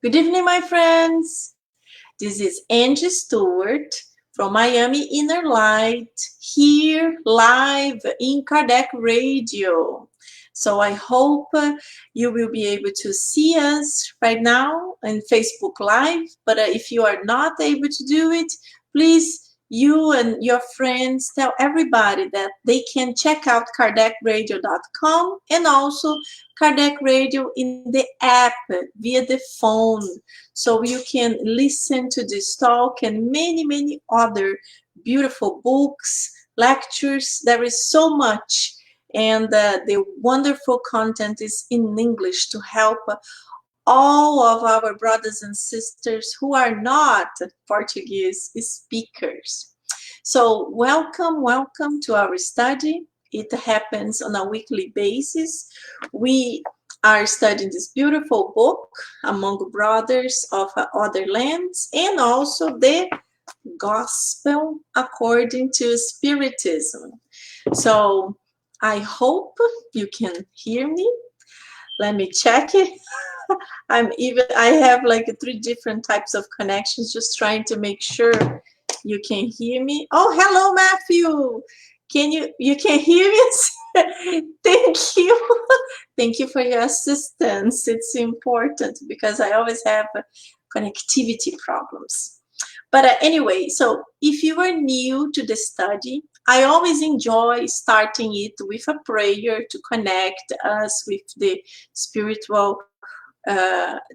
Good evening, my friends. This is Angie Stewart from Miami Inner Light, here live in Kardec Radio. So I hope you will be able to see us right now on Facebook Live. But if you are not able to do it, please, you and your friends, tell everybody that they can check out kardecradio.com and also Kardec Radio in the app via the phone. So you can listen to this talk and many other beautiful books, lectures. There is so much. And the wonderful content is in English to help all of our brothers and sisters who are not Portuguese speakers. So welcome to our study. It happens on a weekly basis. We are studying this beautiful book, Among Brothers of Other Lands, and also the Gospel according to Spiritism. So I hope you can hear me. Let me check it. I have like three different types of connections, just trying to make sure you can hear me. Oh, hello, Matthew. You can hear me? Thank you. Thank you for your assistance. It's important because I always have connectivity problems. But anyway, so if you are new to the study, I always enjoy starting it with a prayer to connect us with the spiritual,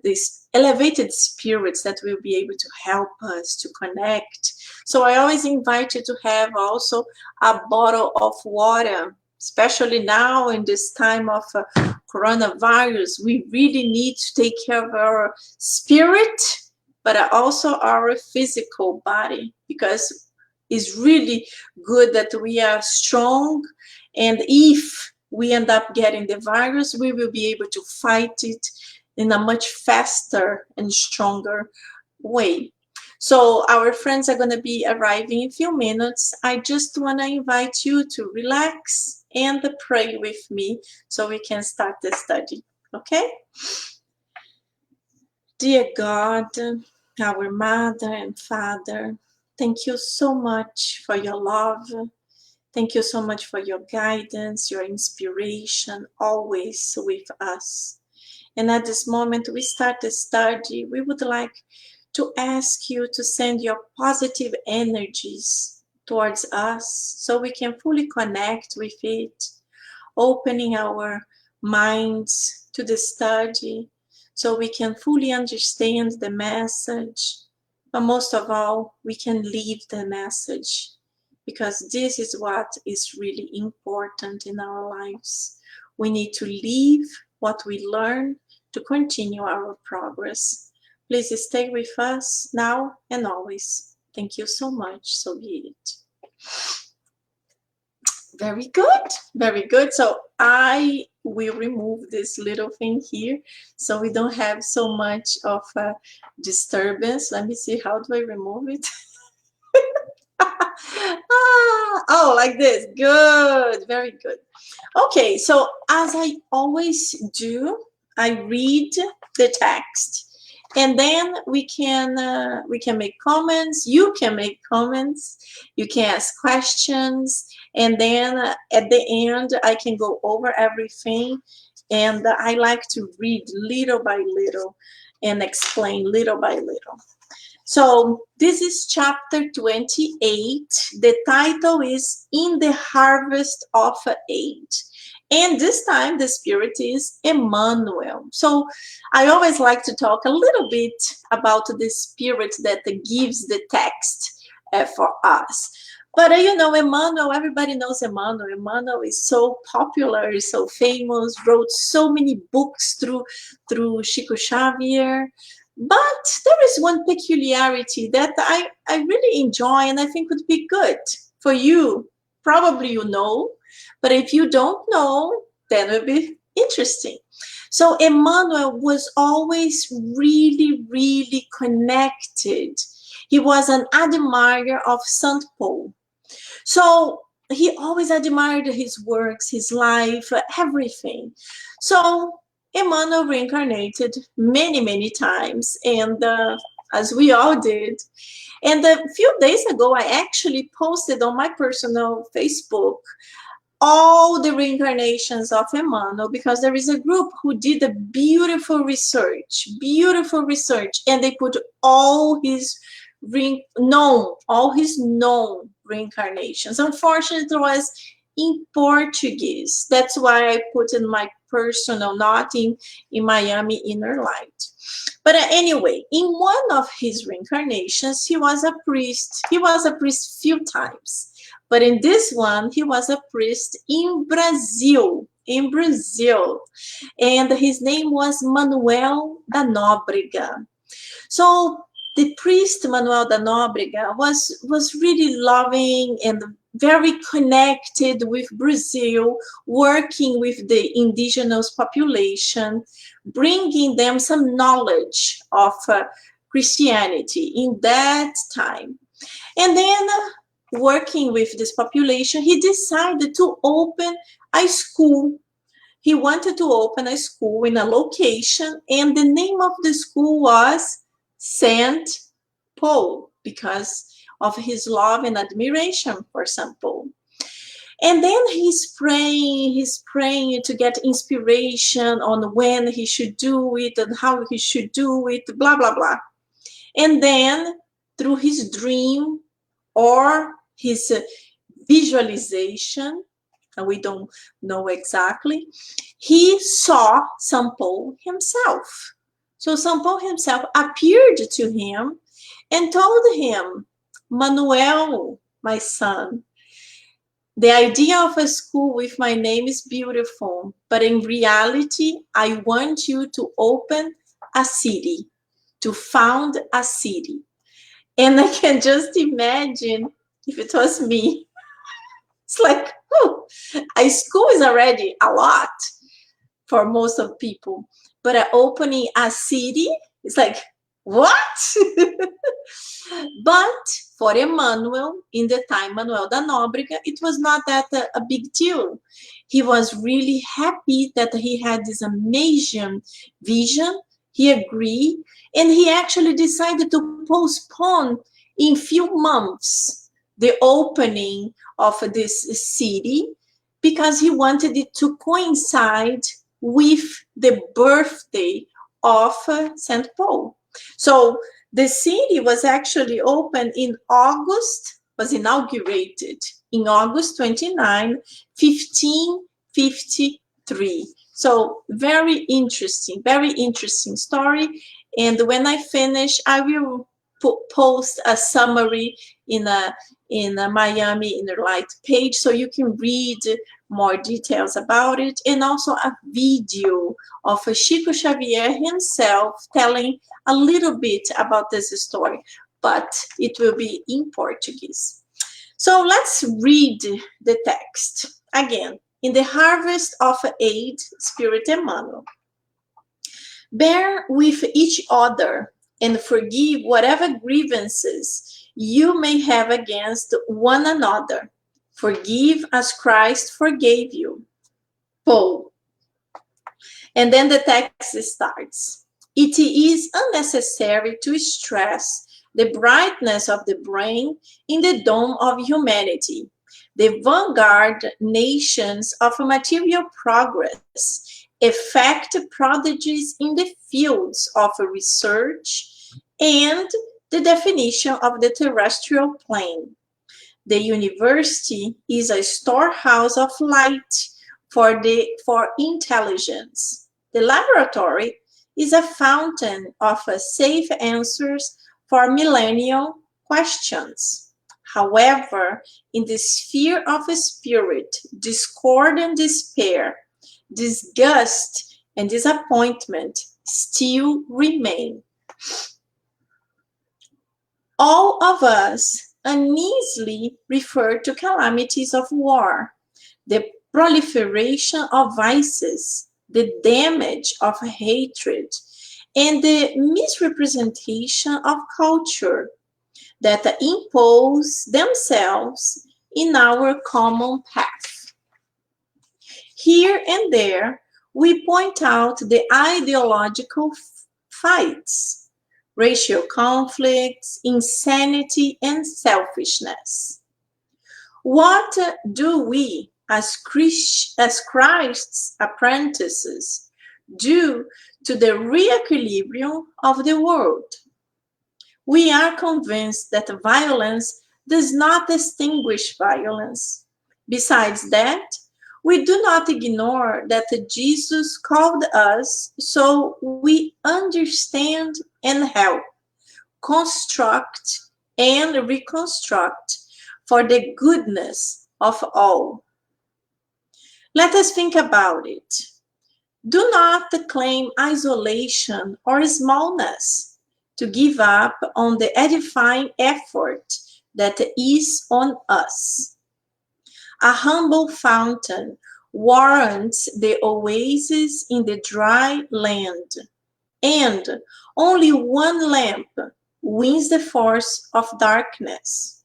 these elevated spirits that will be able to help us to connect. So I always invite you to have also a bottle of water, especially now in this time of coronavirus. We really need to take care of our spirit, but also our physical body, because it's really good that we are strong. And if we end up getting the virus, we will be able to fight it in a much faster and stronger way. So our friends are going to be arriving in a few minutes. I just want to invite you to relax and pray with me so we can start the study. Okay? Dear God, our Mother and Father, thank you so much for your love. Thank you so much for your guidance, your inspiration, always with us. And at this moment, we start the study. We would like to ask you to send your positive energies towards us so we can fully connect with it, opening our minds to the study so we can fully understand the message. But most of all, we can live the message, because this is what is really important in our lives. We need to live what we learn to continue our progress. Please stay with us now and always. Thank you so much. So be it. Very good. Very good. So I will remove this little thing here so we don't have so much of a disturbance. Let me see. How do I remove it? Oh, like this. Good. Very good. Okay. So as I always do, I read the text, and then we can make comments. You can make comments. You can ask questions, and then at the end I can go over everything. And I like to read little by little and explain little by little. So this is chapter 28. The title is In the Harvest of Age. And this time the spirit is Emmanuel. So I always like to talk a little bit about the spirit that gives the text for us. But you know, Emmanuel, everybody knows Emmanuel. Emmanuel is so popular, is so famous, wrote so many books through Chico Xavier. But there is one peculiarity that I really enjoy and I think would be good for you. Probably you know, but if you don't know, then it would be interesting. So Emmanuel was always really connected. He was an admirer of Saint Paul. So he always admired his works, his life, everything. So Emmanuel reincarnated many, many times, and as we all did. And a few days ago, I actually posted on my personal Facebook all the reincarnations of Emmanuel, because there is a group who did a beautiful research, and they put all his known reincarnations. Unfortunately, it was in Portuguese. That's why I put in my personal, not in Miami Inner Light. But anyway, in one of his reincarnations, he was a priest. He was a priest few times. But in this one, he was a priest in Brazil. In Brazil. And his name was Manuel da Nóbrega. So the priest Manuel da Nóbrega was really loving and very connected with Brazil, working with the indigenous population, bringing them some knowledge of Christianity in that time. And then working with this population, he decided to open a school. He wanted to open a school in a location, and the name of the school was Saint Paul, because of his love and admiration for Saint Paul. And then he's praying to get inspiration on when he should do it and how he should do it, blah, blah, blah. And then through his dream or his visualization, and we don't know exactly, he saw Saint Paul himself. So Saint Paul himself appeared to him and told him, Manuel, my son, the idea of a school with my name is beautiful, but in reality, I want you to open a city, to found a city. And I can just imagine if it was me. It's like, oh, a school is already a lot for most of people, but opening a city, it's like, what? But for Emmanuel, in the time Manuel da Nóbrega, it was not that a big deal. He was really happy that he had this amazing vision. He agreed, and he actually decided to postpone in few months the opening of this city, because he wanted it to coincide with the birthday of St. Paul. So the city was actually opened in August, was inaugurated in August 29, 1553. So very interesting story. And when I finish, I will post a summary in a Miami Inner Light page, so you can read more details about it, and also a video of Chico Xavier himself telling a little bit about this story, but it will be in Portuguese. So let's read the text again. In the harvest of aid, Spirit Emmanuel, bear with each other and forgive whatever grievances you may have against one another. Forgive as Christ forgave you. Paul. And then the text starts. It is unnecessary to stress the brightness of the brain in the dome of humanity, the vanguard nations of material progress effect prodigies in the fields of research and the definition of the terrestrial plane. The university is a storehouse of light for intelligence. The laboratory is a fountain of safe answers for millennial questions. However, in the sphere of spirit, discord and despair, disgust and disappointment still remain. All of us uneasily refer to calamities of war, the proliferation of vices, the damage of hatred, and the misrepresentation of culture that impose themselves in our common path. Here and there, we point out the ideological fights, racial conflicts, insanity, and selfishness. What do we, as Christ's apprentices, do to the re-equilibrium of the world? We are convinced that violence does not extinguish violence. Besides that, we do not ignore that Jesus called us so we understand and help, construct, and reconstruct for the goodness of all. Let us think about it. Do not claim isolation or smallness to give up on the edifying effort that is on us. A humble fountain warrants the oasis in the dry land, and only one lamp wins the force of darkness.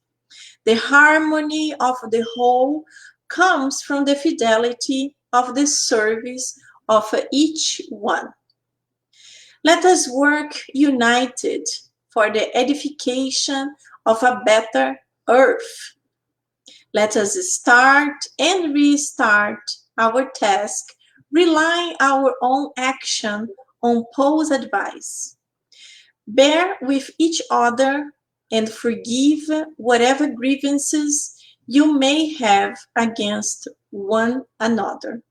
The harmony of the whole comes from the fidelity of the service of each one. Let us work united for the edification of a better earth. Let us start and restart our task, relying our own action on Paul's advice. Bear with each other and forgive whatever grievances you may have against one another.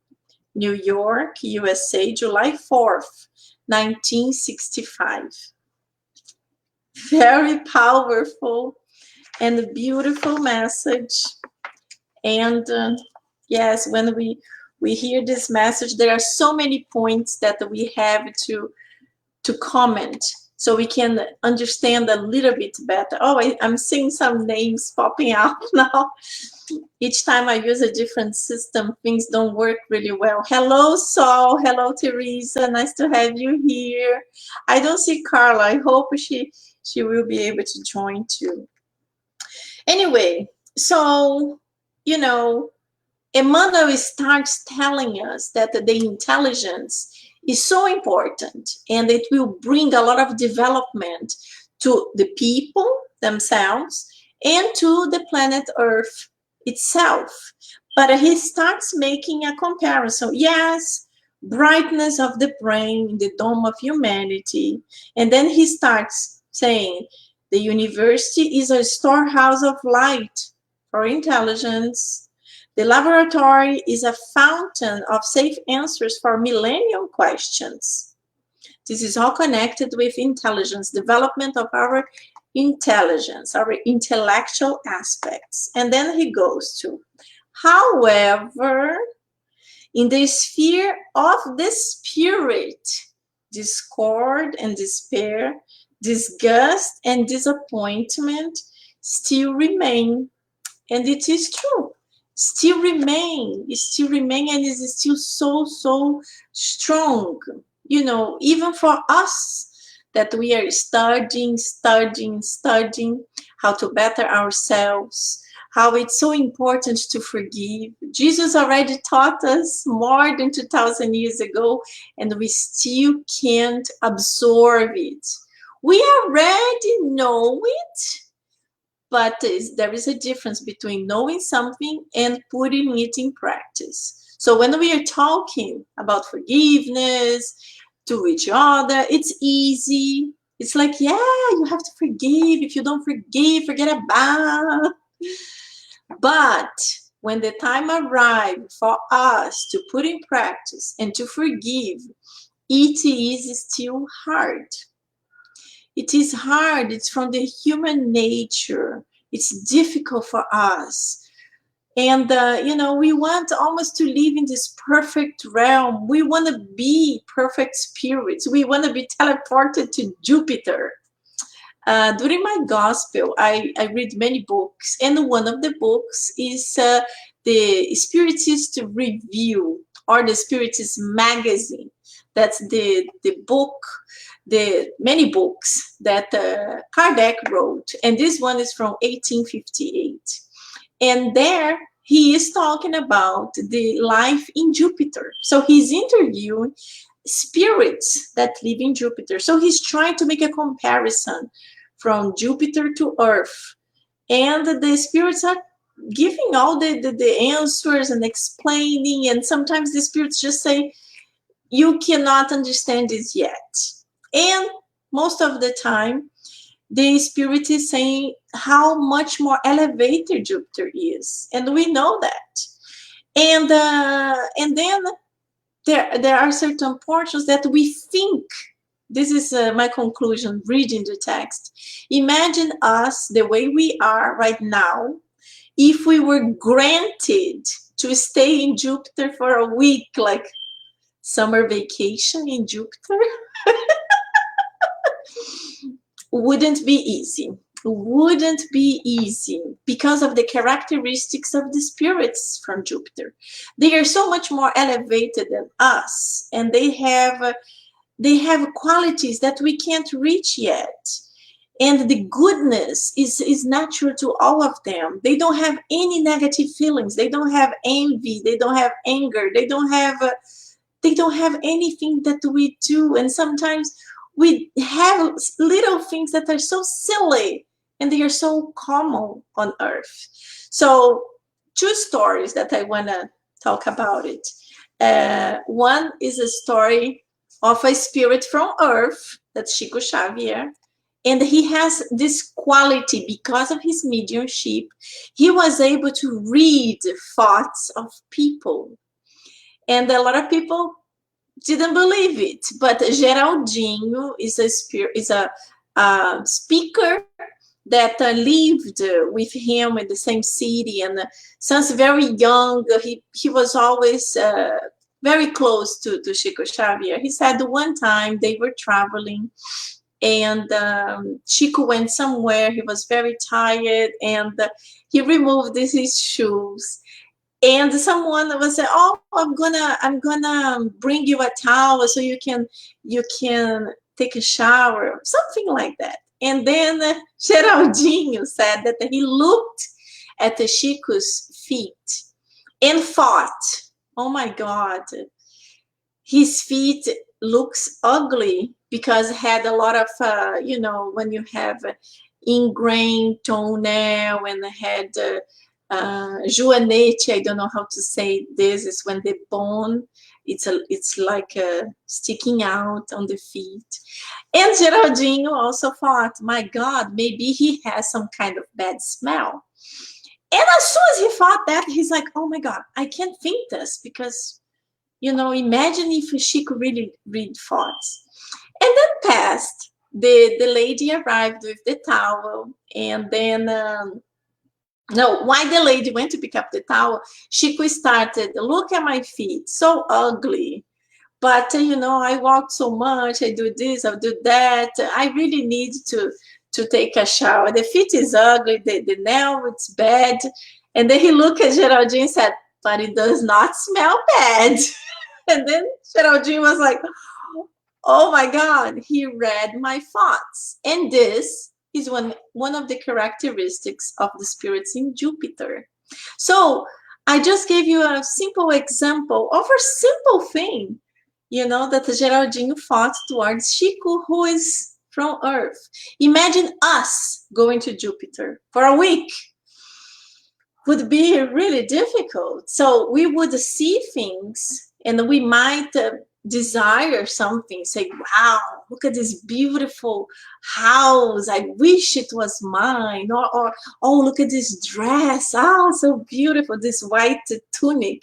New York, USA, July 4th, 1965. Very powerful and beautiful message. And yes, when we hear this message, there are so many points that we have to comment so we can understand a little bit better. Oh, I'm seeing some names popping out now. Each time I use a different system, things don't work really well. Hello, Saul. Hello, Teresa. Nice to have you here. I don't see Carla. I hope she will be able to join too. Anyway, so, you know, Emmanuel starts telling us that the intelligence is so important and it will bring a lot of development to the people themselves and to the planet Earth itself. But he starts making a comparison. Yes, brightness of the brain, the dome of humanity. And then he starts saying the university is a storehouse of light for intelligence. The laboratory is a fountain of safe answers for millennium questions. This is all connected with intelligence, development of our intelligence, our intellectual aspects. And then he goes to, however, in the sphere of the spirit, discord and despair, disgust and disappointment still remain. And it is true. Still remain, and is still so strong. You know, even for us that we are studying how to better ourselves, how it's so important to forgive. Jesus already taught us more than 2,000 years ago, and we still can't absorb it. We already know it, but there is a difference between knowing something and putting it in practice. So when we are talking about forgiveness to each other, it's easy. It's like, yeah, you have to forgive. If you don't forgive, forget about. But when the time arrives for us to put in practice and to forgive, it is still hard. It is hard. It's from the human nature. It's difficult for us. And, you know, we want almost to live in this perfect realm. We want to be perfect spirits. We want to be teleported to Jupiter. During my gospel, I read many books. And one of the books is the Spiritist Review or the Spiritist Magazine. That's the book, the many books that Kardec wrote. And this one is from 1858. And there he is talking about the life in Jupiter. So he's interviewing spirits that live in Jupiter. So he's trying to make a comparison from Jupiter to Earth. And the spirits are giving all the answers and explaining. And sometimes the spirits just say, you cannot understand this yet. And most of the time, the spirit is saying how much more elevated Jupiter is. And we know that. And then there are certain portions that we think, this is my conclusion reading the text. Imagine us the way we are right now if we were granted to stay in Jupiter for a week, like summer vacation in Jupiter. Wouldn't be easy. Wouldn't be easy because of the characteristics of the spirits from Jupiter. They are so much more elevated than us, and they have qualities that we can't reach yet. And the goodness is natural to all of them. They don't have any negative feelings. They don't have envy. They don't have anger. They don't have anything that we do. And sometimes we have little things that are so silly, and they are so common on Earth. So 2 stories that I want to talk about it. One is a story of a spirit from Earth, that's Chico Xavier. And he has this quality because of his mediumship. He was able to read thoughts of people. And a lot of people didn't believe it, but Geraldinho is a speaker that lived with him in the same city, and since very young, he was always very close to Chico Xavier. He said one time they were traveling, and Chico went somewhere. He was very tired, and he removed his shoes. And someone was saying, "Oh, I'm gonna bring you a towel so you can take a shower," something like that. And then Geraldinho said that he looked at the Chico's feet and thought, "Oh my God, his feet looks ugly because it had a lot of when you have ingrained toenail and had." Joanete, I don't know how to say this, is when the bone, it's like sticking out on the feet. And Geraldinho also thought, my God, maybe he has some kind of bad smell. And as soon as he thought that, he's like, oh my God, I can't think this because, imagine if she could really read thoughts. And then passed, the lady arrived with the towel, and then no, while the lady went to pick up the towel, Chico started, look at my feet, so ugly. But, I walked so much, I do this, I do that. I really need to take a shower. The feet is ugly, the nail, it's bad. And then he looked at Geraldinho and said, but it does not smell bad. And then Geraldinho was like, oh my God, he read my thoughts. And this is one of the characteristics of the spirits in Jupiter. So I just gave you a simple example of a simple thing, that Geraldinho thought towards Chico, who is from Earth. Imagine us going to Jupiter for a week. Would be really difficult. So we would see things, and we might desire something, say, wow, look at this beautiful house, I wish it was mine, or oh, look at this dress, oh, so beautiful, this white tunic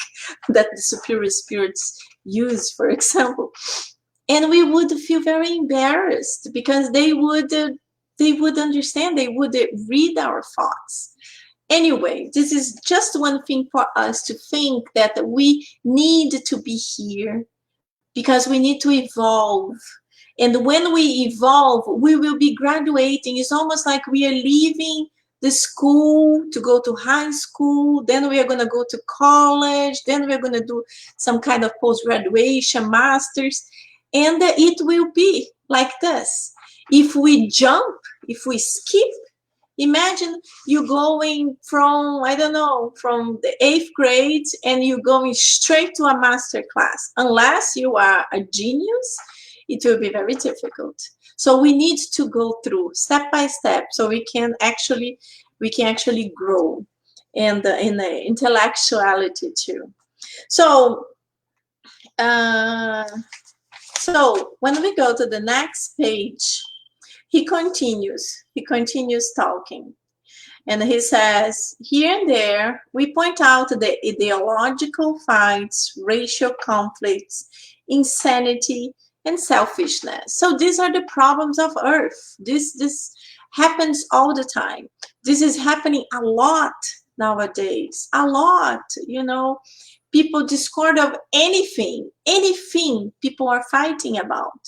that the superior spirits use, for example. And we would feel very embarrassed because they would understand, they would read our thoughts. Anyway, this is just one thing for us to think, that we need to be here because we need to evolve. And when we evolve, we will be graduating. It's almost like we are leaving the school to go to high school. Then we are going to go to college. Then we're going to do some kind of post-graduation, master's. And it will be like this. If we jump, if we skip, Imagine you going from, I don't know, from the 8th grade and you going straight to a master class. Unless you are a genius, it will be very difficult. So we need to go through step by step so we can actually grow and in the intellectuality too. So uh, so when we go to the next page, he continues talking. And he says, here and there, we point out the ideological fights, racial conflicts, insanity, and selfishness. So these are the problems of Earth. This happens all the time. This is happening a lot nowadays. A lot, People discord of anything people are fighting about.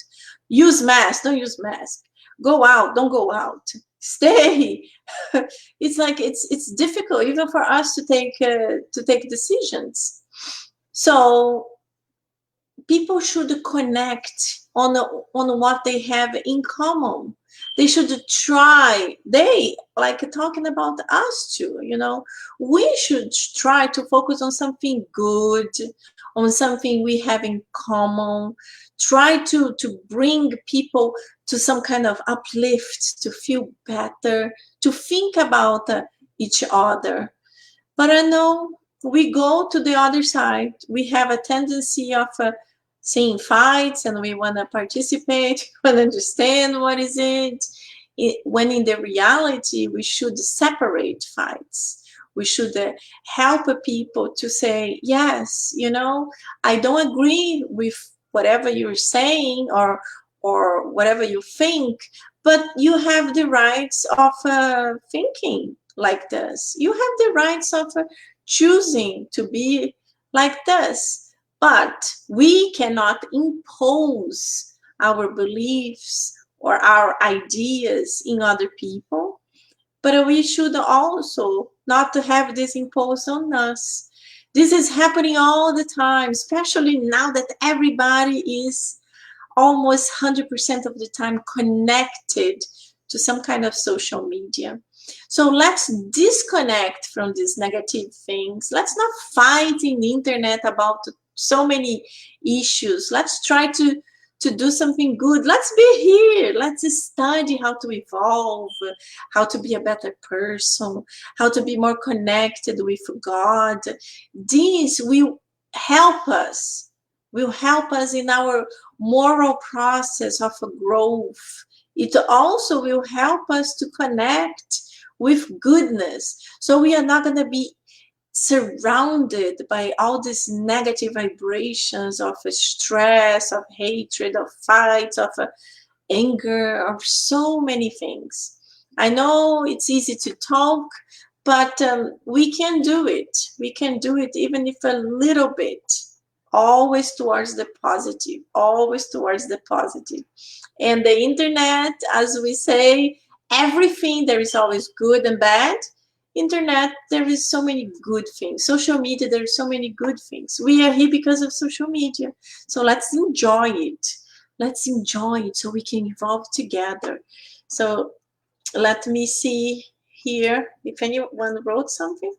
Use mask, don't use mask. Go out, don't go out. Stay. It's like it's difficult even for us to take decisions. So people should connect on what they have in common. They should try. They like talking about us too. We should try to focus on something good, on something we have in common. Try to bring people to some kind of uplift, to feel better, to think about each other. But I know we go to the other side. We have a tendency of seeing fights, and we want to participate, we want to understand what is when in the reality, we should separate fights. We should help people to say, yes, I don't agree with whatever you're saying or whatever you think, but you have the rights of thinking like this. You have the rights of choosing to be like this. But we cannot impose our beliefs or our ideas in other people. But we should also not to have this imposed on us. This is happening all the time, especially now that everybody is almost 100% of the time connected to some kind of social media. So let's disconnect from these negative things. Let's not fight in the internet about so many issues. Let's try to do something good. Let's be here. Let's study how to evolve, how to be a better person, how to be more connected with God. This will help us in our moral process of growth. It also will help us to connect with goodness. So we are not going to be surrounded by all these negative vibrations of stress, of hatred, of fights, of anger, of so many things. I know it's easy to talk, but we can do it. We can do it even if a little bit. Always towards the positive, always towards the positive. And the internet, as we say, everything, there is always good and bad. Internet, there is so many good things. Social media, there are so many good things. We are here because of social media. So let's enjoy it. Let's enjoy it so we can evolve together. So let me see here if anyone wrote something.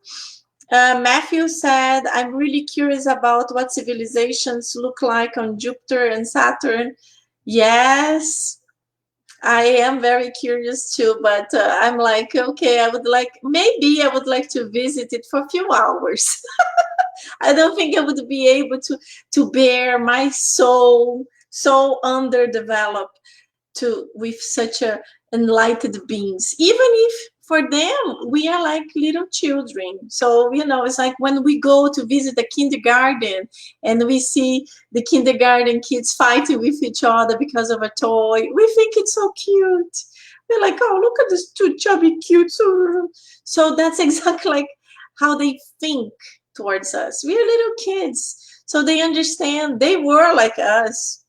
Matthew said, I'm really curious about what civilizations look like on Jupiter and Saturn. Yes, I am very curious too, but I'm like, okay, I would like to visit it for a few hours. I don't think I would be able to bear my soul so underdeveloped with such a enlightened beings, even if for them we are like little children. So it's like when we go to visit the kindergarten and we see the kindergarten kids fighting with each other because of a toy, we think it's so cute. We're like, oh, look at this two chubby cute. So that's exactly like how they think towards us. We are little kids, so they understand. They were like us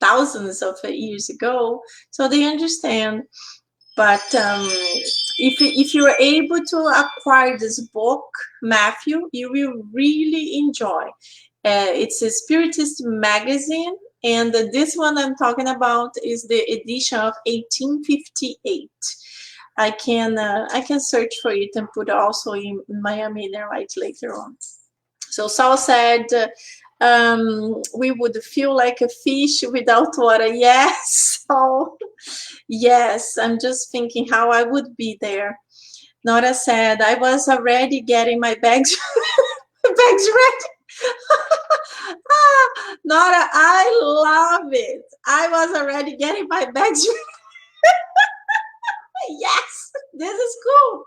thousands of years ago, so they understand. But if you're able to acquire this book, Matthew, you will really enjoy. It's a Spiritist magazine, and this one I'm talking about is the edition of 1858. I can search for it and put also in Miami Inner Light later on. So Saul said, we would feel like a fish without water. Yes, Saul. Yes, I'm just thinking how I would be there. Nora said, I was already getting my bags, bags ready. Nora, I love it. I was already getting my bags ready. Yes, this is cool.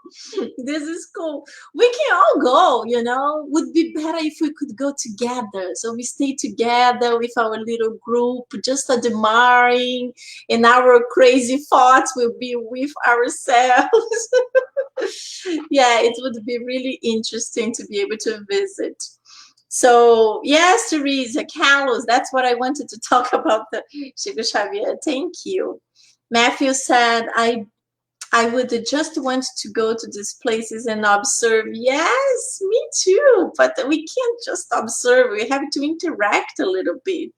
This is cool. We can all go, you know. Would be better if we could go together. So we stay together with our little group, just admiring, and our crazy thoughts will be with ourselves. Yeah, it would be really interesting to be able to visit. So yes, Teresa, Carlos, that's what I wanted to talk about the Chico Xavier. Thank you. Matthew said, I would just want to go to these places and observe. Yes, me too. But we can't just observe. We have to interact a little bit.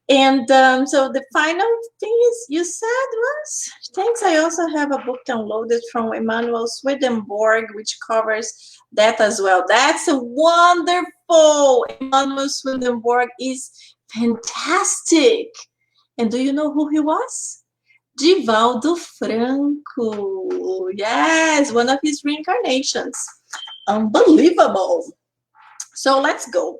And so the final thing is you said was, thanks, I also have a book downloaded from Emanuel Swedenborg, which covers that as well. That's wonderful. Emanuel Swedenborg is fantastic. And do you know who he was? Divaldo Franco. Yes, one of his reincarnations. Unbelievable. So let's go.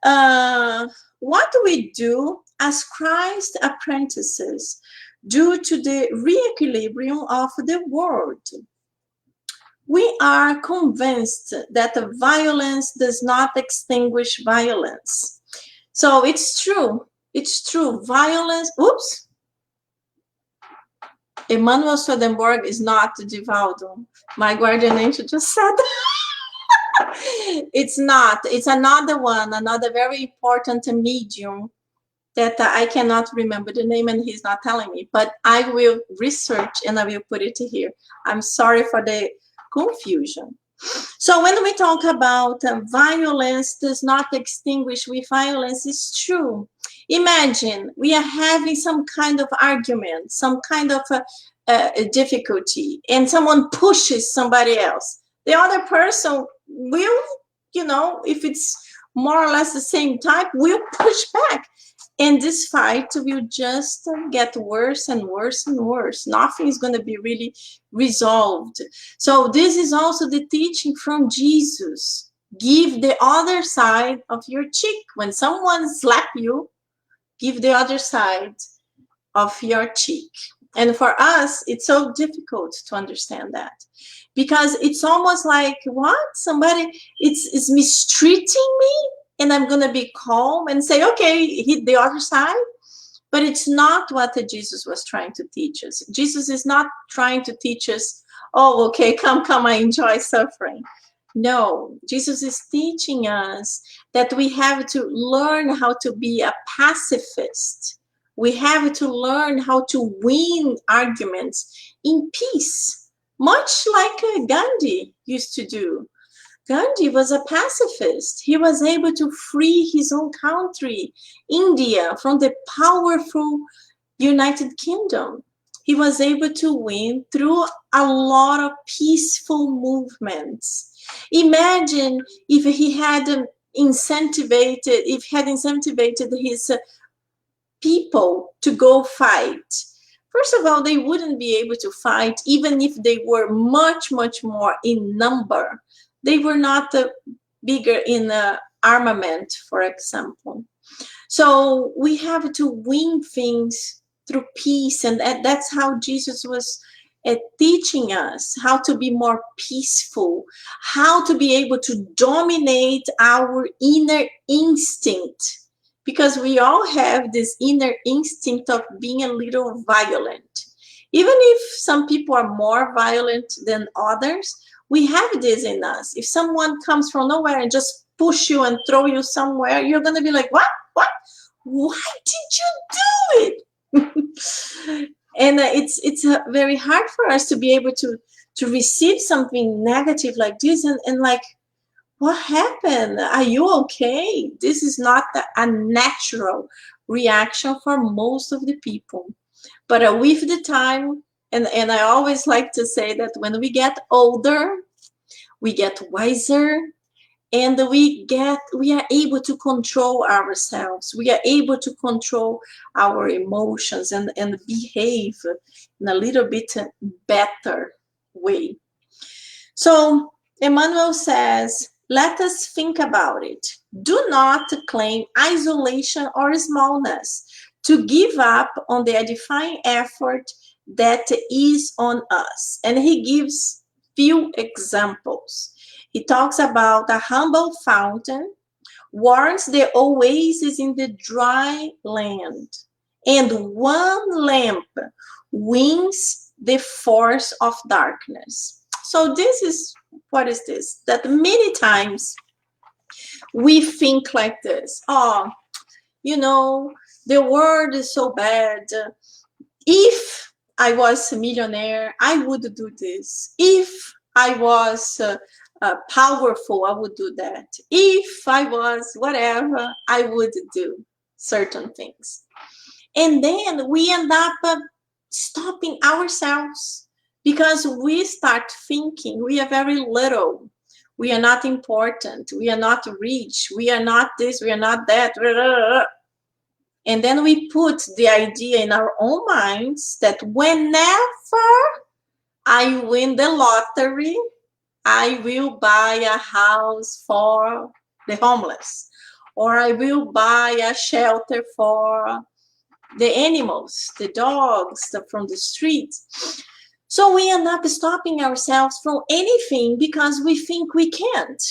What do we do as Christ apprentices due to the re-equilibrium of the world? We are convinced that violence does not extinguish violence. So it's true. It's true. Violence, oops. Emanuel Swedenborg is not Divaldo. My guardian angel just said it's not. It's another one, another very important medium that I cannot remember the name and he's not telling me, but I will research and I will put it here. I'm sorry for the confusion. So when we talk about violence does not extinguish with violence, it's true. Imagine we are having some kind of argument, some kind of a difficulty, and someone pushes somebody else. The other person will, you know, if it's more or less the same type, will push back. And this fight will just get worse and worse and worse. Nothing is going to be really resolved. So this is also the teaching from Jesus. Give the other side of your cheek. When someone slaps you, give the other side of your cheek. And for us, it's so difficult to understand that. Because it's almost like, what? Somebody is mistreating me? And I'm going to be calm and say, okay, hit the other side. But it's not what Jesus was trying to teach us. Jesus is not trying to teach us, oh, okay, come, I enjoy suffering. No, Jesus is teaching us that we have to learn how to be a pacifist. We have to learn how to win arguments in peace, much like Gandhi used to do. Gandhi was a pacifist. He was able to free his own country, India, from the powerful United Kingdom. He was able to win through a lot of peaceful movements. Imagine if he had incentivized his people to go fight. First of all, they wouldn't be able to fight even if they were much, much more in number. They were not bigger in armament, for example. So we have to win things through peace, and that's how Jesus was teaching us how to be more peaceful, how to be able to dominate our inner instinct, because we all have this inner instinct of being a little violent. Even if some people are more violent than others, we have this in us. If someone comes from nowhere and just push you and throw you somewhere, you're going to be like, what? Why did you do it? And it's very hard for us to be able to receive something negative like this and like, what happened? Are you okay? This is not a natural reaction for most of the people. But with the time, And I always like to say that when we get older, we get wiser, and we are able to control ourselves. We are able to control our emotions and behave in a little bit better way. So Emmanuel says, let us think about it. Do not claim isolation or smallness, to give up on the edifying effort that is on us. And he gives few examples. He talks about a humble fountain, warns the oasis in the dry land, and one lamp wins the force of darkness. So this is, what is this? That many times we think like this. Oh, you know, the world is so bad. If I was a millionaire, I would do this. If I was powerful, I would do that. If I was whatever, I would do certain things. And then we end up stopping ourselves because we start thinking we are very little. We are not important. We are not rich. We are not this. We are not that. And then we put the idea in our own minds that whenever I win the lottery, I will buy a house for the homeless, or I will buy a shelter for the animals, the dogs from the streets. So we end up stopping ourselves from anything because we think we can't.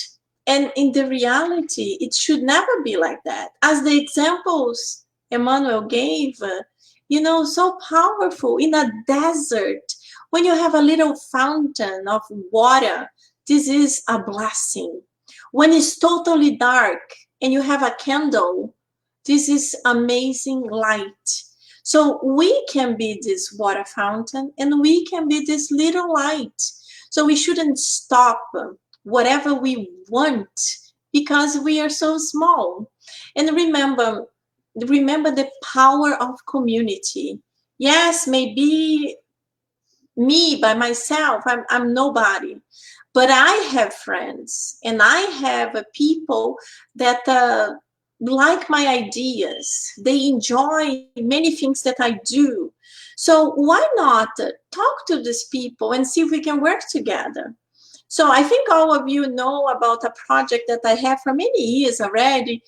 And in the reality, it should never be like that. As the examples Emmanuel gave, so powerful in a desert, when you have a little fountain of water, this is a blessing. When it's totally dark and you have a candle, this is amazing light. So we can be this water fountain and we can be this little light. So we shouldn't stop whatever we want because we are so small. And remember the power of community. Yes, maybe me by myself, I'm nobody, but I have friends and I have people that like my ideas. They enjoy many things that I do. So why not talk to these people and see if we can work together? So I think all of you know about a project that I have for many years already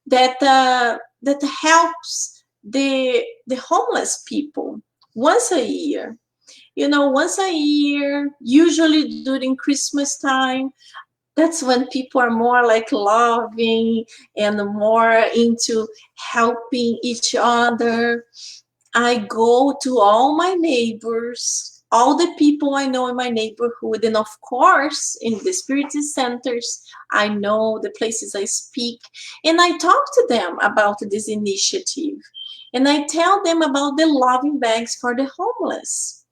that that helps the homeless people once a year. Once a year, usually during Christmas time, that's when people are more like loving and more into helping each other. I go to all my neighbors, all the people I know in my neighborhood, and of course, in the spirit centers, I know the places I speak, and I talk to them about this initiative. And I tell them about the loving bags for the homeless.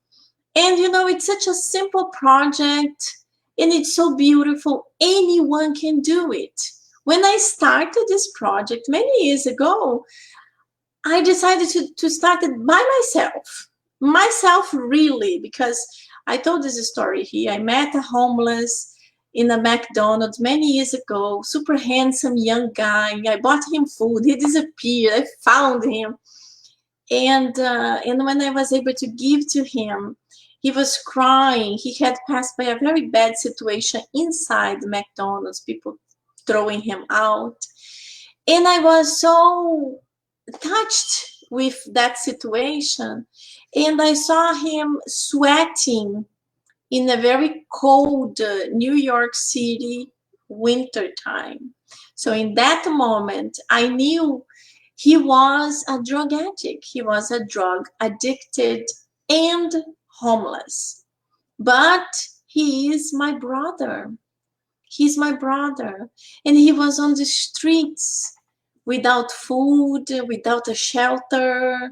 And it's such a simple project and it's so beautiful. Anyone can do it. When I started this project many years ago, I decided to start it by myself. Myself, really, because I told this story here. I met a homeless in a McDonald's many years ago, super handsome young guy. I bought him food. He disappeared. I found him. And when I was able to give to him, he was crying. He had passed by a very bad situation inside the McDonald's, people throwing him out. And I was so touched with that situation. And I saw him sweating in a very cold New York City winter time. So in that moment, I knew he was a drug addict. He was a drug addicted and homeless. But he is my brother. He's my brother. And he was on the streets without food, without a shelter,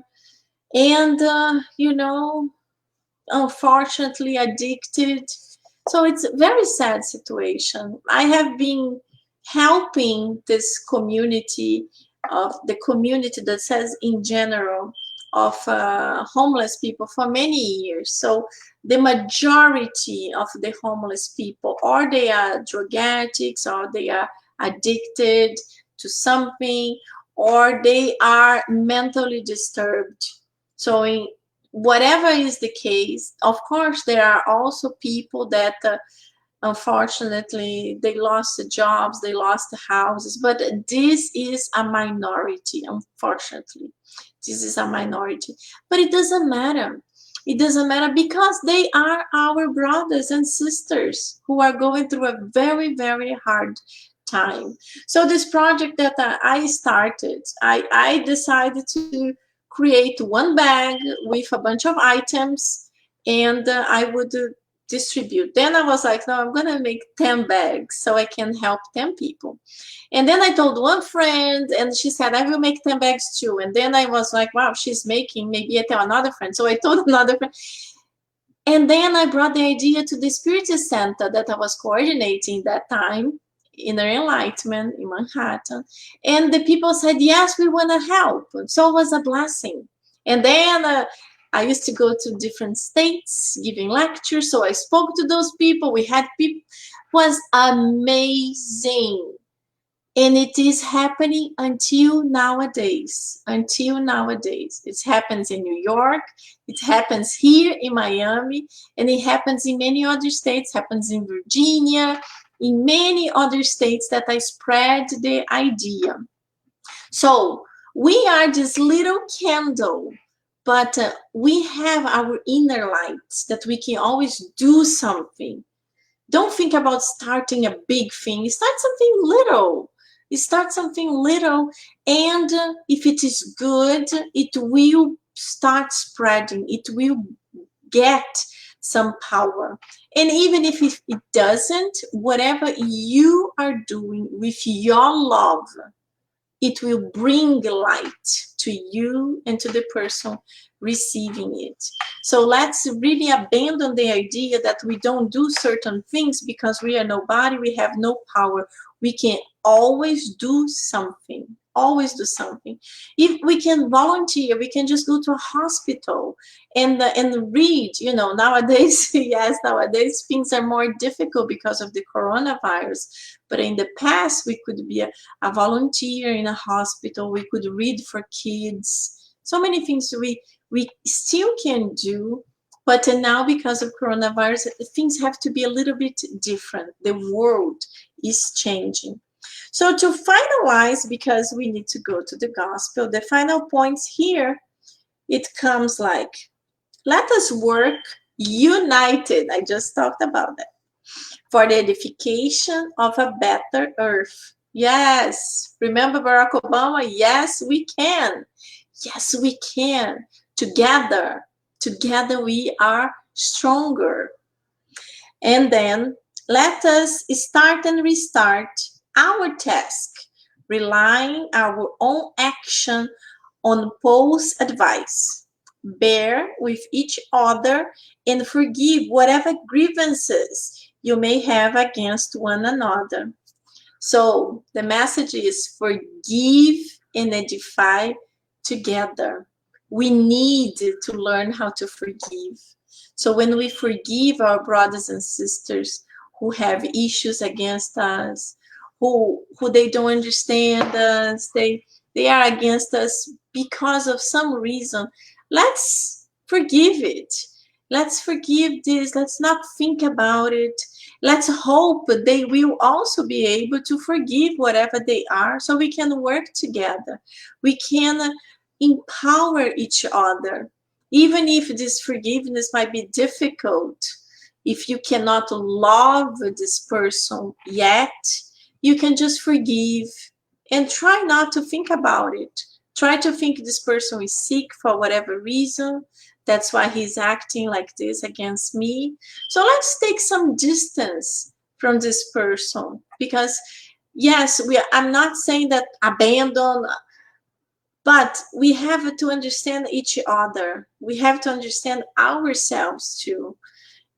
and, unfortunately addicted. So it's a very sad situation. I have been helping this community, of the community that says in general, homeless people for many years. So the majority of the homeless people, or they are drug addicts, or they are addicted to something, or they are mentally disturbed. So in whatever is the case, of course, there are also people that unfortunately they lost the jobs, they lost the houses, but this is a minority. Unfortunately, this is a minority, but it doesn't matter. It doesn't matter, because they are our brothers and sisters who are going through a very, very hard time. So this project that I started, I decided to create one bag with a bunch of items, and I would distribute. Then I was like, no, I'm gonna make 10 bags so I can help 10 people. And then I told one friend, and she said, I will make 10 bags too. And then I was like, wow, she's making, maybe I tell another friend. So I told another friend. And then I brought the idea to the Spirit Center that I was coordinating that time, Inner Enlightenment in Manhattan. And the people said, yes, we want to help. So it was a blessing. And then I used to go to different states giving lectures. So I spoke to those people. We had people. It was amazing. And it is happening until nowadays. Until nowadays. It happens in New York. It happens here in Miami. And it happens in many other states. It happens in Virginia. In many other states that I spread the idea. So we are this little candle, but we have our inner lights that we can always do something. Don't think about starting a big thing. Start something little. You start something little, and if it is good, it will start spreading. It will get some power. And even if it doesn't, whatever you are doing with your love, it will bring light to you and to the person receiving it. So let's really abandon the idea that we don't do certain things because we are nobody, we have no power. We can always do something. Always do something. If we can volunteer, we can just go to a hospital and read. You know, nowadays, yes, nowadays things are more difficult because of the coronavirus. But in the past, we could be a volunteer in a hospital. We could read for kids. So many things we still can do. But now, because of coronavirus, things have to be a little bit different. The world is changing. So to finalize, because we need to go to the gospel, the final points here, it comes like, let us work united. I just talked about that. For the edification of a better earth. Yes. Remember Barack Obama? Yes, we can. Yes, we can. Together we are stronger. And then let us start and restart our task, relying our own action on Paul's advice. Bear with each other and forgive whatever grievances you may have against one another. So the message is forgive and edify together. We need to learn how to forgive. So when we forgive our brothers and sisters who have issues against us, who they don't understand us, they are against us because of some reason, let's forgive it. Let's forgive this. Let's not think about it. Let's hope they will also be able to forgive whatever they are, so we can work together. We can empower each other. Even if this forgiveness might be difficult, if you cannot love this person yet, you can just forgive and try not to think about it. Try to think this person is sick for whatever reason. That's why he's acting like this against me. So let's take some distance from this person, because yes, I'm not saying that abandon, but we have to understand each other. We have to understand ourselves too.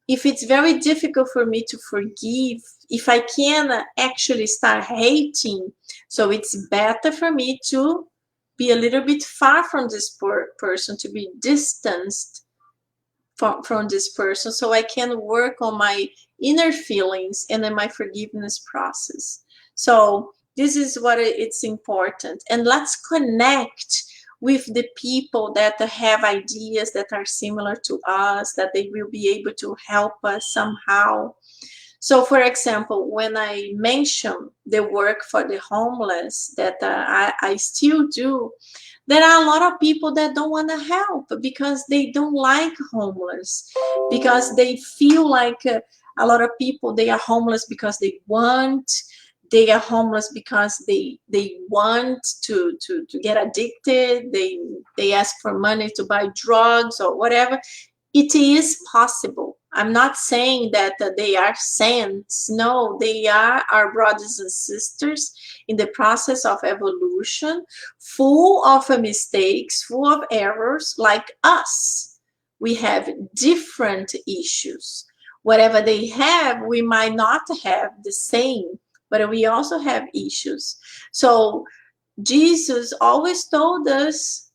If it's very difficult for me to forgive, if I can actually start hating, so it's better for me to be a little bit far from this person, to be distanced from this person, so I can work on my inner feelings and then my forgiveness process. So this is what it's important. And let's connect with the people that have ideas that are similar to us, that they will be able to help us somehow. So, for example, when I mention the work for the homeless that I still do, there are a lot of people that don't want to help because they don't like homeless, because they feel like a lot of people, they are homeless because they are homeless because they want to get addicted, they ask for money to buy drugs or whatever. It is possible. I'm not saying that they are saints. No, they are our brothers and sisters in the process of evolution, full of mistakes, full of errors, like us. We have different issues. Whatever they have, we might not have the same, but we also have issues. So Jesus always told us,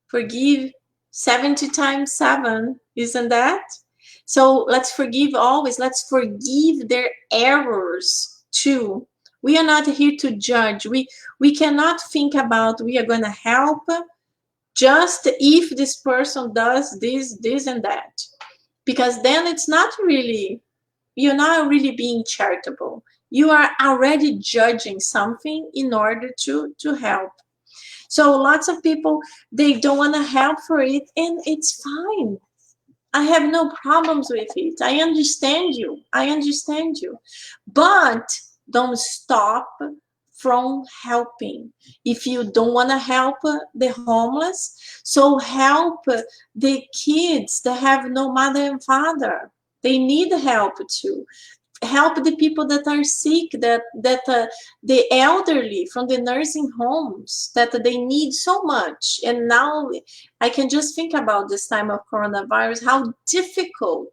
forgive 70 times 7, isn't that? So let's forgive always. Let's forgive their errors too. We are not here to judge. We cannot think about we are going to help just if this person does this and that, because then it's not really, you're not really being charitable. You are already judging something in order to help. So lots of people, they don't want to help for it, and it's fine. I have no problems with it. I understand you. I understand you. But don't stop from helping. If you don't want to help the homeless, so help the kids that have no mother and father. They need help too. Help the people that are sick, that the elderly from the nursing homes, that they need so much. And now I can just think about this time of coronavirus, how difficult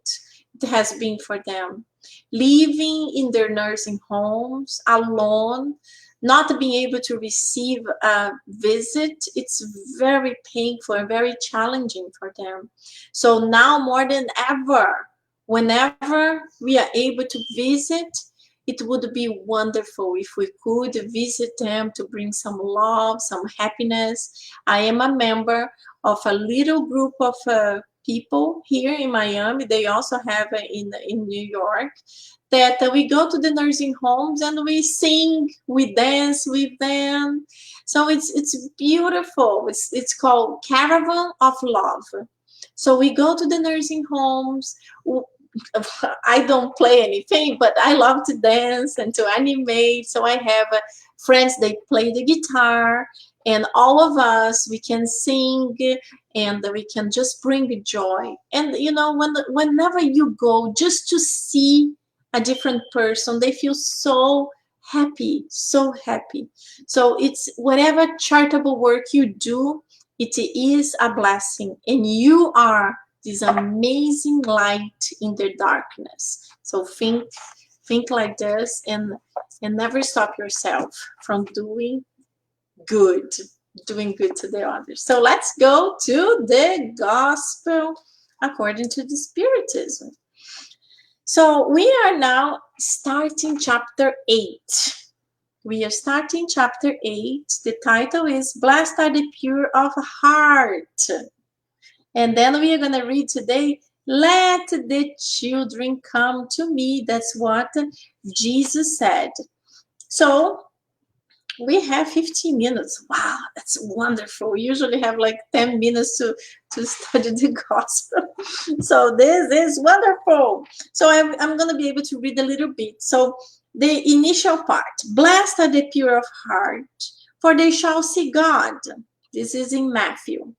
it has been for them, living in their nursing homes alone, not being able to receive a visit. It's very painful and very challenging for them. So now more than ever, whenever we are able to visit, it would be wonderful if we could visit them to bring some love, some happiness. I am a member of a little group of people here in Miami. They also have in New York, that we go to the nursing homes and we sing, we dance with them. So it's beautiful. It's called Caravan of Love. So we go to the nursing homes. I don't play anything, but I love to dance and to animate. So I have friends, they play the guitar, and all of us, we can sing, and we can just bring joy. And you know, whenever you go just to see a different person, they feel so happy, so happy. So it's whatever charitable work you do, it is a blessing, and you are this amazing light in the darkness. So think like this, and never stop yourself from good doing good to the others. So let's go to the gospel according to the Spiritism. So we are now starting chapter 8. We are starting chapter 8. The title is Blessed are the Pure of Heart. And then we are going to read today, let the children come to me. That's what Jesus said. So we have 15 minutes. Wow, that's wonderful. We usually have like 10 minutes to study the gospel. So this is wonderful. So I'm going to be able to read a little bit. So the initial part, blessed are the pure of heart, for they shall see God. This is in Matthew.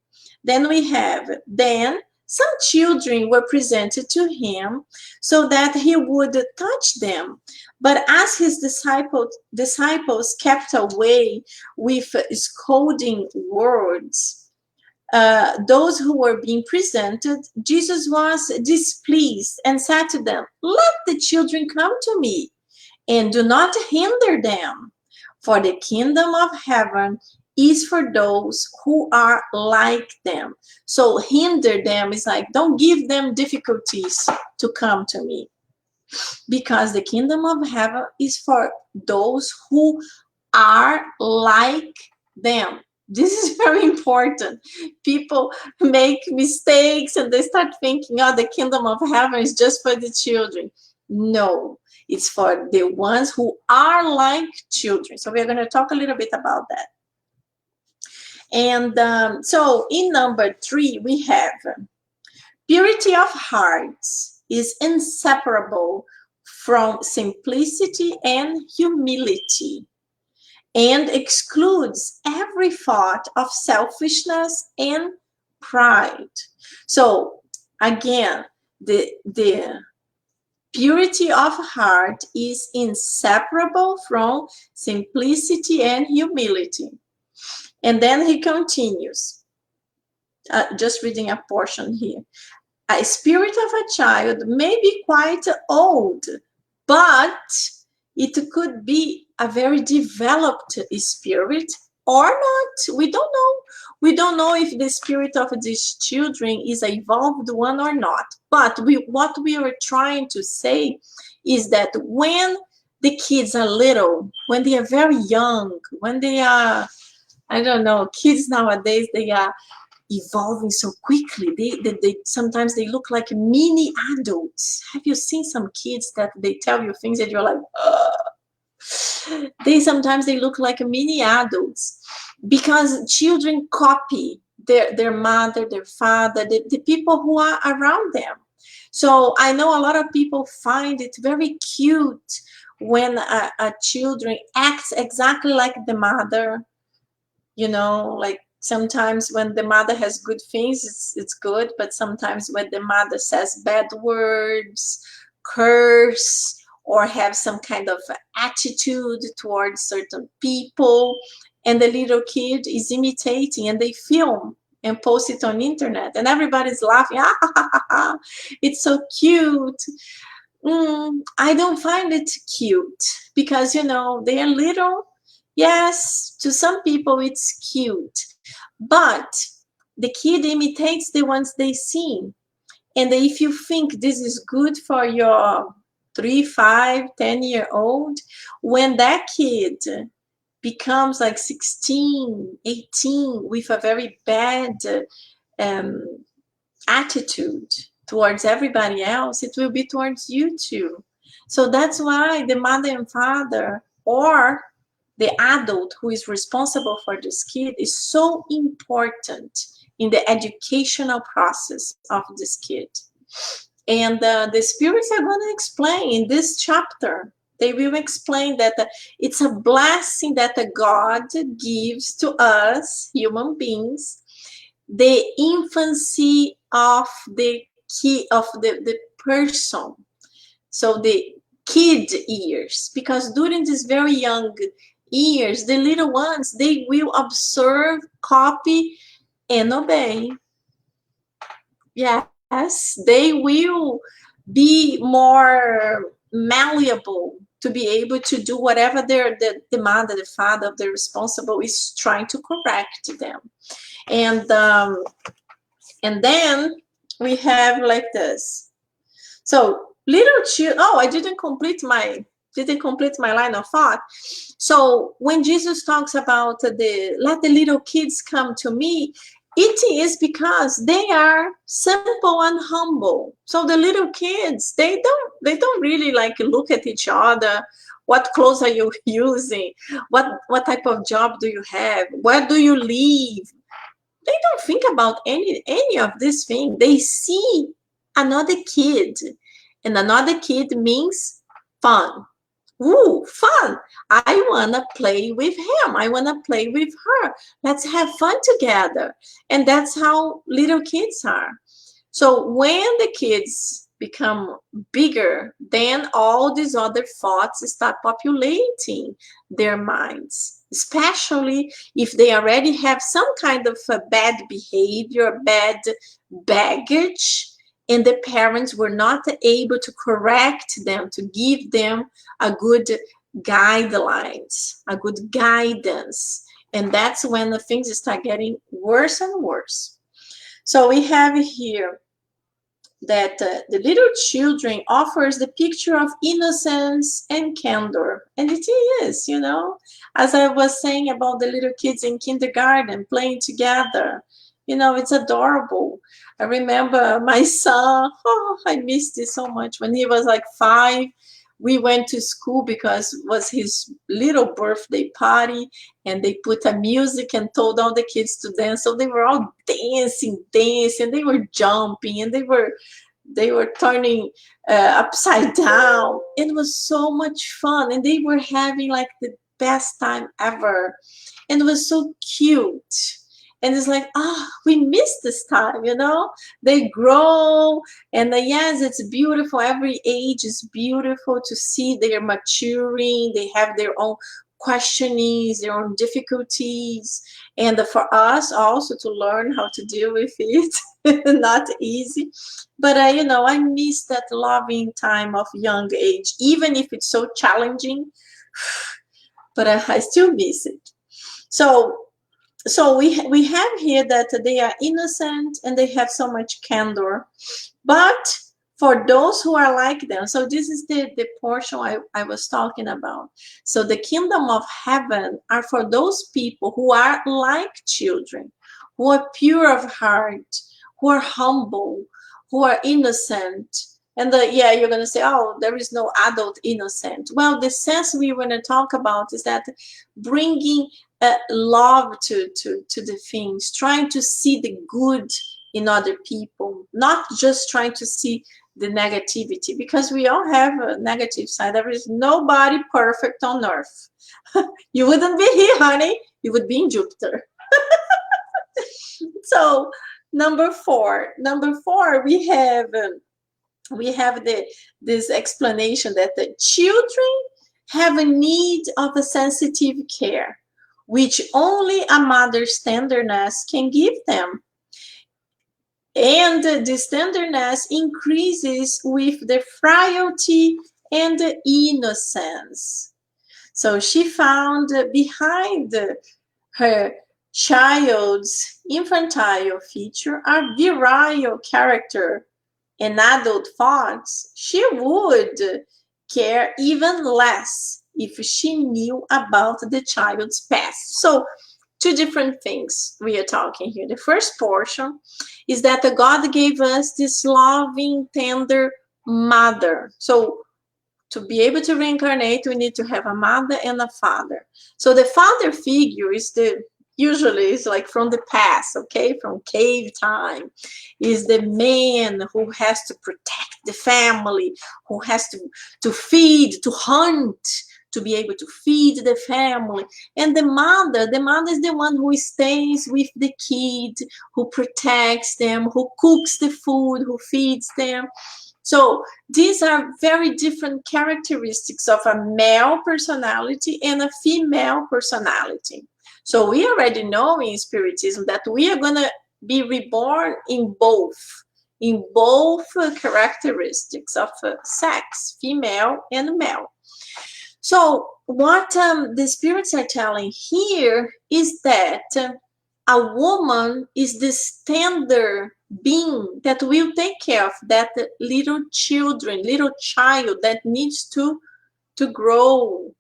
Then we have, then some children were presented to him so that he would touch them. But as his disciples kept away with scolding words, those who were being presented, Jesus was displeased and said to them, let the children come to me, and do not hinder them, For the kingdom of heaven is for those who are like them. So hinder them is like, don't give them difficulties to come to me, because the kingdom of heaven is for those who are like them. This is very important. People make mistakes and they start thinking, oh, the kingdom of heaven is just for the children. No, it's for the ones who are like children. So we're going to talk a little bit about that. And so in number 3, we have purity of hearts is inseparable from simplicity and humility, and excludes every thought of selfishness and pride. So again, the purity of heart is inseparable from simplicity and humility. And then he continues, just reading a portion here. A spirit of a child may be quite old, but it could be a very developed spirit or not. We don't know. We don't know if the spirit of these children is an evolved one or not. But what we are trying to say is that when the kids are little, when they are very young, when they are, I don't know, kids nowadays, they are evolving so quickly. They sometimes they look like mini adults. Have you seen some kids that they tell you things that you're like, ugh? They look like mini adults, because children copy their mother, their father, the people who are around them. So I know a lot of people find it very cute when a children acts exactly like the mother, you know, like sometimes when the mother has good things, it's good, but sometimes when the mother says bad words, curse, or have some kind of attitude towards certain people, and the little kid is imitating, and they film and post it on internet, and everybody's laughing. It's so cute. I don't find it cute, because, you know, they are little. Yes, to some people it's cute, but the kid imitates the ones they see. And if you think this is good for your 3, 5, 10-year-old, when that kid becomes like 16, 18 with a very bad um, attitude towards everybody else, it will be towards you too. So that's why the mother and father, or the adult who is responsible for this kid, is so important in the educational process of this kid. And the spirits are going to explain in this chapter. They will explain that it's a blessing that God gives to us, human beings, the infancy of the person. So the kid years, because during these very young years, the little ones, they will observe, copy, and obey. Yes, they will be more malleable to be able to do whatever the mother, the father, the responsible is trying to correct them. And then we have like this. So little children. Oh, I didn't complete my line of thought. So when Jesus talks about let the little kids come to me, it is because they are simple and humble. So the little kids, they don't really like look at each other. What clothes are you using? What type of job do you have? Where do you live? They don't think about any of this thing. They see another kid, and another kid means fun. Ooh, fun. I want to play with him. I want to play with her. Let's have fun together. And that's how little kids are. So when the kids become bigger, then all these other thoughts start populating their minds, especially if they already have some kind of a bad behavior, bad baggage, and the parents were not able to correct them, to give them a good guidelines, a good guidance. And that's when the things start getting worse and worse. So we have here that the little children offers the picture of innocence and candor. And it is, you know, as I was saying about the little kids in kindergarten playing together, you know, it's adorable. I remember my son, oh, I missed it so much. When he was like 5, we went to school because it was his little birthday party, and they put a music and told all the kids to dance. So they were all dancing, they were jumping, and they were turning upside down. It was so much fun, and they were having like the best time ever, and it was so cute. And it's like, we missed this time, you know. They grow, and yes, it's beautiful. Every age is beautiful to see. They are maturing, they have their own questionings, their own difficulties, and for us also to learn how to deal with it. Not easy, but you know, I miss that loving time of young age, even if it's so challenging. But I still miss it. So we have here that they are innocent and they have so much candor, but for those who are like them, so this is the portion I was talking about. So the kingdom of heaven are for those people who are like children, who are pure of heart, who are humble, who are innocent. And yeah, you're going to say, oh, there is no adult innocent. Well, the sense we want to talk about is that bringing love to the things, trying to see the good in other people, not just trying to see the negativity, because we all have a negative side. There is nobody perfect on earth. You wouldn't be here, honey. You would be in Jupiter. So number four, we have this explanation that the children have a need of a sensitive care, which only a mother's tenderness can give them. And this tenderness increases with the frailty and the innocence. So she found behind her child's infantile feature a virile character and adult thoughts. She would care even less if she knew about the child's past. So two different things we are talking here. The first portion is that God gave us this loving, tender mother. So to be able to reincarnate, we need to have a mother and a father. So the father figure is usually is like from the past, okay, from cave time, is the man who has to protect the family, who has to feed, to hunt, to be able to feed the family. And the mother is the one who stays with the kid, who protects them, who cooks the food, who feeds them. So these are very different characteristics of a male personality and a female personality. So we already know in Spiritism that we are going to be reborn in both characteristics of sex, female and male. So what the spirits are telling here is that a woman is this tender being that will take care of that little child that needs to grow.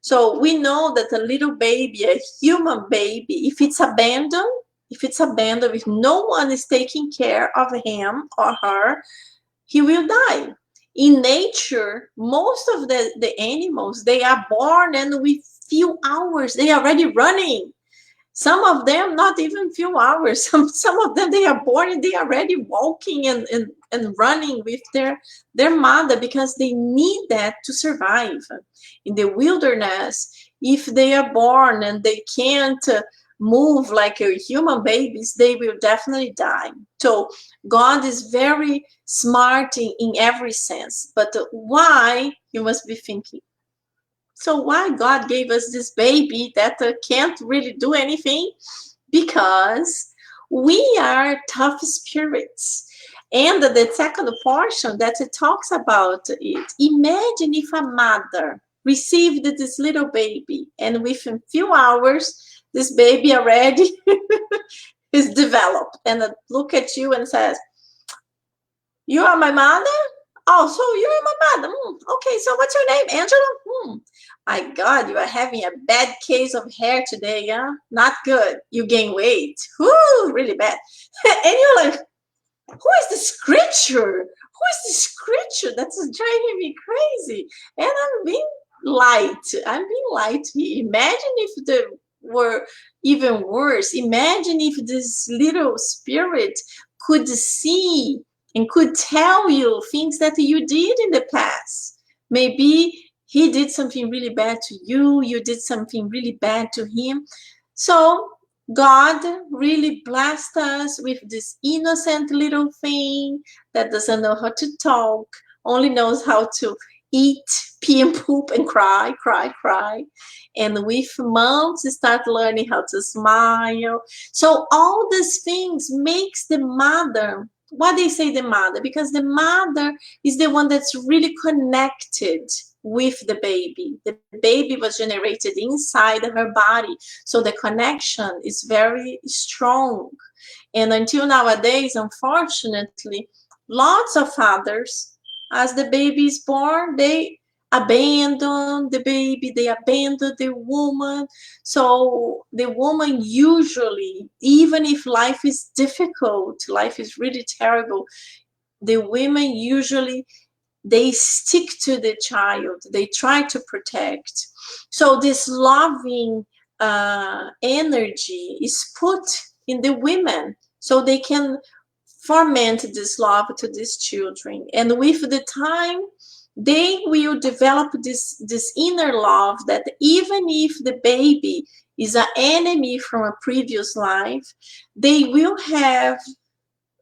So we know that a little baby, a human baby, if it's abandoned, if no one is taking care of him or her, he will die. In nature, most of the animals, they are born and with few hours, they are already running. Some of them, not even few hours. Some of them, they are born and they are already walking and running with their mother because they need that to survive. In the wilderness, if they are born and they can't move like human babies, they will definitely die. So God is very smart in every sense. But why, you must be thinking, so why God gave us this baby that can't really do anything? Because we are tough spirits. And the second portion that it talks about it, imagine if a mother received this little baby, and within few hours, this baby already is developed and look at you and says, "You are my mother? Oh, so you're my mother. Okay, so what's your name? Angela? My God, you are having a bad case of hair today, yeah? Not good. You gain weight. Whoo, really bad." And you're like, who is this creature? Who is this creature that's driving me crazy? And I'm being light. I'm being light here. Imagine if there were even worse. Imagine if this little spirit could see and could tell you things that you did in the past. Maybe he did something really bad to you, you did something really bad to him. So God really blessed us with this innocent little thing that doesn't know how to talk, only knows how to eat, pee and poop and cry, cry, cry. And with months, start learning how to smile. So all these things makes the mother, why they say the mother? Because the mother is the one that's really connected with the baby. The baby was generated inside her body. So the connection is very strong. And until nowadays, unfortunately, lots of fathers, as the baby is born, they abandon the baby, they abandon the woman. So the woman usually, even if life is difficult, life is really terrible, the women usually they stick to the child, they try to protect. So this loving energy is put in the women so they can foment this love to these children. And with the time, they will develop this inner love that even if the baby is an enemy from a previous life, they will have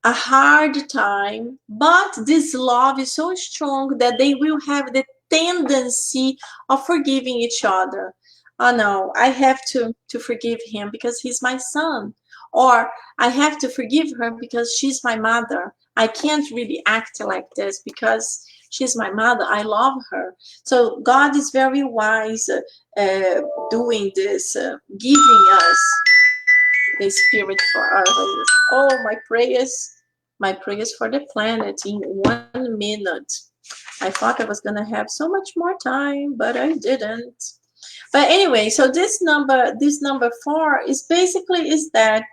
a hard time, but this love is so strong that they will have the tendency of forgiving each other. Oh no, I have to forgive him because he's my son, or I have to forgive her because she's my mother. I can't really act like this because she's my mother. I love her. So God is very wise doing this, giving us the spirit for us. Oh, my prayers for the planet in 1 minute. I thought I was gonna have so much more time, but I didn't. But anyway, so this number 4 is basically is that.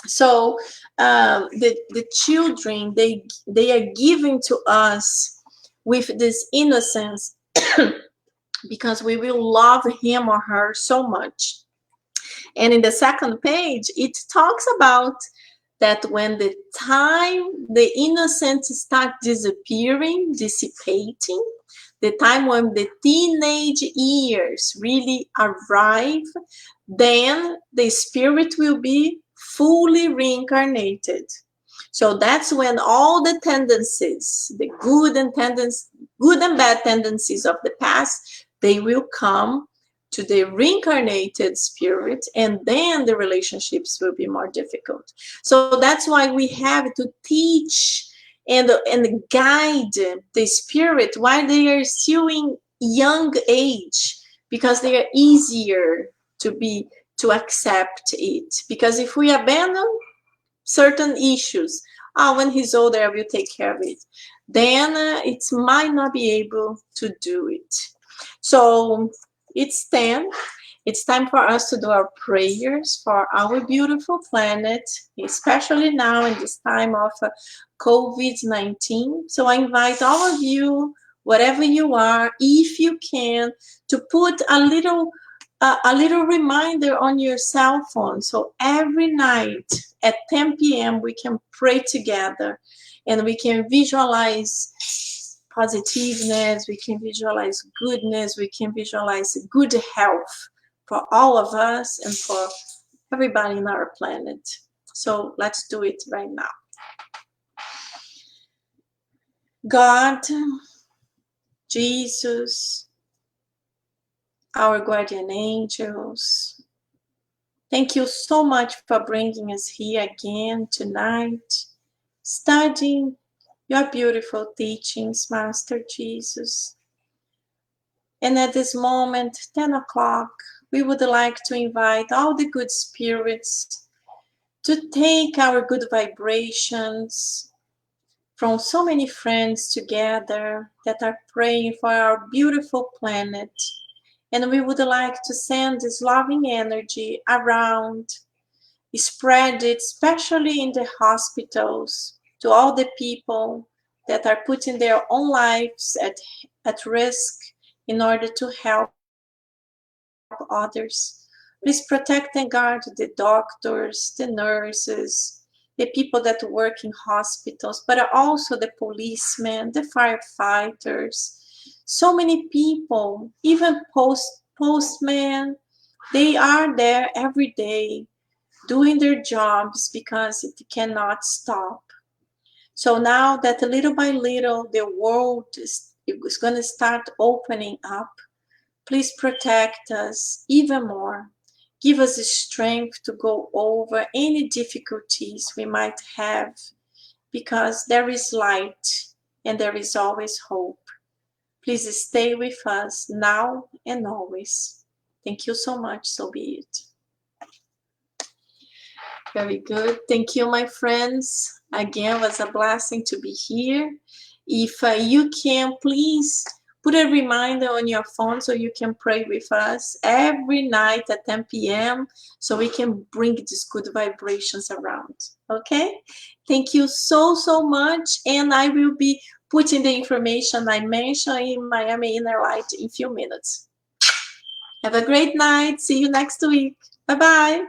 So the children they are given to us with this innocence because we will love him or her so much. And in the second page, it talks about that when the time the innocence start disappearing, dissipating, the time when the teenage years really arrive, then the spirit will be fully reincarnated. So that's when all the tendencies, the good and bad tendencies of the past, they will come to the reincarnated spirit, and then the relationships will be more difficult. So that's why we have to teach and guide the spirit while they are still in young age, because they are easier to accept it. Because if we abandon certain issues, when he's older I will take care of it, then it might not be able to do it. So it's 10. It's time for us to do our prayers for our beautiful planet, especially now in this time of COVID-19. So I invite all of you, wherever you are, if you can, to put a little reminder on your cell phone. So every night at 10 p.m. we can pray together, and we can visualize positiveness, we can visualize goodness, we can visualize good health for all of us and for everybody in our planet. So let's do it right now. God, Jesus, our guardian angels, thank you so much for bringing us here again tonight, studying your beautiful teachings, Master Jesus. And at this moment, 10 o'clock, we would like to invite all the good spirits to take our good vibrations from so many friends together that are praying for our beautiful planet. And we would like to send this loving energy around, spread it, especially in the hospitals, to all the people that are putting their own lives at risk in order to help others. Please protect and guard the doctors, the nurses, the people that work in hospitals, but also the policemen, the firefighters, so many people, even postmen, they are there every day doing their jobs because it cannot stop. So now that little by little the world is going to start opening up, please protect us even more. Give us the strength to go over any difficulties we might have, because there is light and there is always hope. Please stay with us now and always. Thank you so much. So be it. Very good. Thank you, my friends. Again, it was a blessing to be here. If you can, please put a reminder on your phone so you can pray with us every night at 10 p.m. so we can bring these good vibrations around. Okay? Thank you so, so much. And I will be putting the information I mentioned in Miami Inner Light in a few minutes. Have a great night. See you next week. Bye-bye.